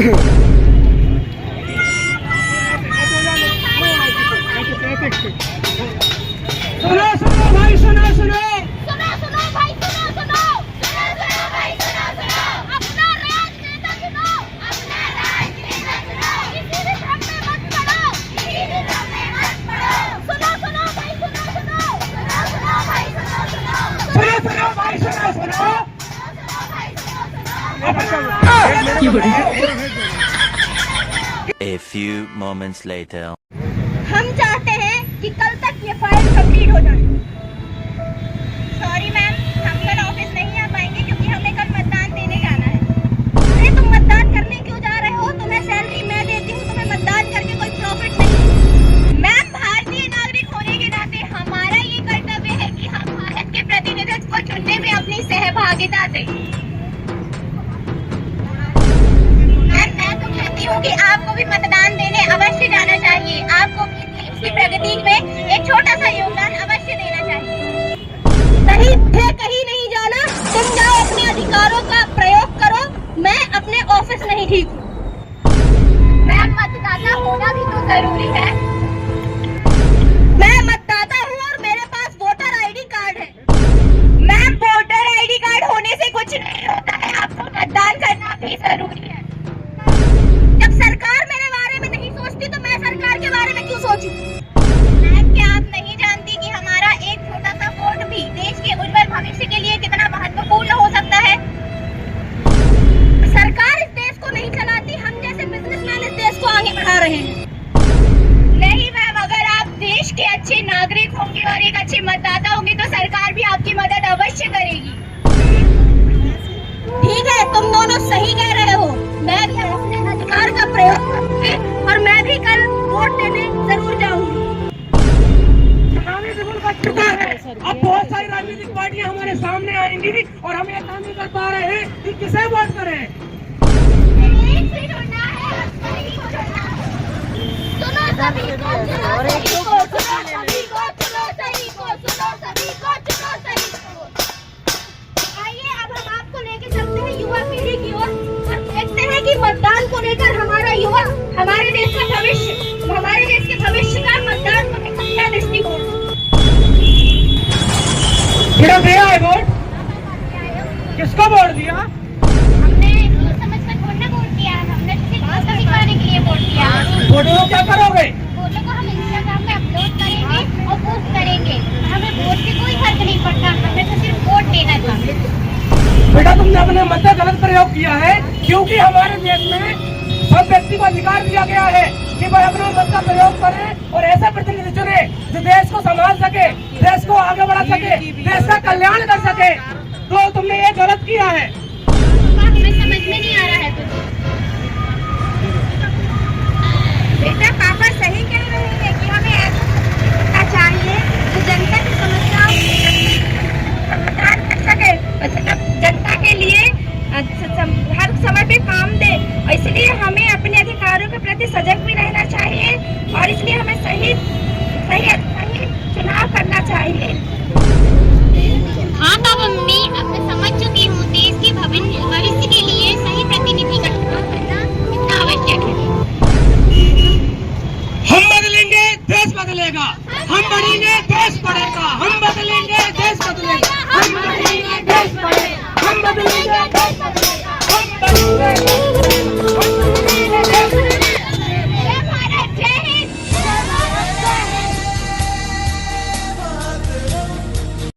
सुनो सुनो भाई, सुनो सुनो सुनो सुनो भाई, सुनो सुनो भाई, सुनो अपना राजनेता चुनो, अपना राजनेता चुनो, किसी भी धर्म में मत पड़ो, किसी भी धर्म में मत पड़ो। सुनो सुनो भाई, सुनो भाई, सुनो भाई, सुनो सुनो। A few moments later. हम चाहते हैं कि कल तक ये फाइल कंप्लीट हो जाए। सॉरी मैम, हम कल ऑफिस नहीं आ पाएंगे क्योंकि हमें कल मतदान देने जाना है। अरे तुम मतदान करने क्यों जा रहे हो? तुम्हें सैलरी मैं देती हूँ, तुम्हें मतदान करके कोई प्रॉफिट नहीं। मैम, भारतीय नागरिक होने के नाते हमारा ये कर्तव्य है कि हम भारत के प्रतिनिधित्व को चुनने में अपनी सहभागिता दें। मैं तो कहती हूँ कि आपको भी मतदान देने अवश्य जाना चाहिए। आपको भी देश की प्रगति में एक छोटा सा योगदान अवश्य देना चाहिए। कहीं थे कहीं नहीं जाना, तुम जाओ अपने अधिकारों का प्रयोग करो। मैं अपने ऑफिस नहीं ठीक हूँ। मैं मतदाता होना भी तो जरूरी है। मैं मतदाता हूँ और मेरे पास वोटर आईडी कार्ड है। मैं वोटर आईडी कार्ड होने से कुछ नहीं होता है, आपको मतदान करना भी जरूरी है। जब सरकार मेरे बारे में नहीं सोचती तो मैं सरकार के बारे में क्यों सोचूं? मैम, क्या आप नहीं जानती कि हमारा एक छोटा सा वोट भी देश के उज्जवल भविष्य के लिए कितना महत्वपूर्ण हो सकता है? सरकार इस देश को नहीं चलाती, हम जैसे बिजनेसमैन इस देश को आगे बढ़ा रहे हैं। नहीं मैम, अगर आप देश के अच्छे नागरिक होंगे और एक अच्छे मतदाता होंगे तो सरकार भी आपकी मदद अवश्य करेगी। ठीक है, तुम दोनों सही कह रहे हो। मैं भी अपने अधिकार का प्रयोग करूंगी और मैं भी कल वोट देने जरूर जाऊंगी। अब बहुत सारी राजनीतिक पार्टियां हमारे सामने आएंगी और हम ये काम नहीं कर पा रहे हैं कि किसे वोट करें। सुनो सभी को, सुनो सभी को, सुनो सभी को, सुनो सही को, सुनो सभी को, सुनो सही को। आइए अब हम आपको लेके चलते हैं युवा पीढ़ी की ओर और देखते हैं कि मतदान को लेकर हमारा युवा, हमारे देश का भविष्य, हमारे देश के भविष्य का मतदान को लेकर क्या दृष्टिकोण। दिया है वोट? किसको वोट दिया? हमने समझ कर थोड़ा वोट दिया, हमने सिर्फ वोट दिखाने के लिए वोट दिया। वोटों को क्या करोगे? वोटों को हम इंस्टाग्राम में अपलोड करेंगे और पोस्ट करेंगे। हमें वोट से कोई फर्क नहीं पड़ता, हमें तो सिर्फ वोट देना था। बेटा, तुमने अपने मत का गलत प्रयोग किया है क्योंकि हमारे देश में सब व्यक्ति को अधिकार दिया गया है कि वह अपने मत का प्रयोग करे और ऐसा प्रतिनिधि चुने जो देश को संभाल सके, देश को आगे बढ़ा सके, देश का कल्याण कर सके। तो तुमने ये गलत किया है। हमें समझ में नहीं आ रहा है कुछ। बेटा, पापा सही कह रहे हैं कि हमें ऐसा करना चाहिए कि जनता की समस्याओं समाधान कर सके, जनता के लिए हर समय पे काम दे। और इसलिए हमें अपने अधिकारों के प्रति सजग भी रहना चाहिए और इसलिए हमें सही चुनाव करना चाहिए। हाँ पापा, मैं अब समझ चुकी हूँ, देश के भविष्य के लिए सही प्रतिनिधि का चुनाव करना इतना आवश्यक है। हम बदलेंगे, देश बदलेगा। हम बढ़ेंगे, देश बढ़ेगा। हम बदलेंगे, देश बदलेगा।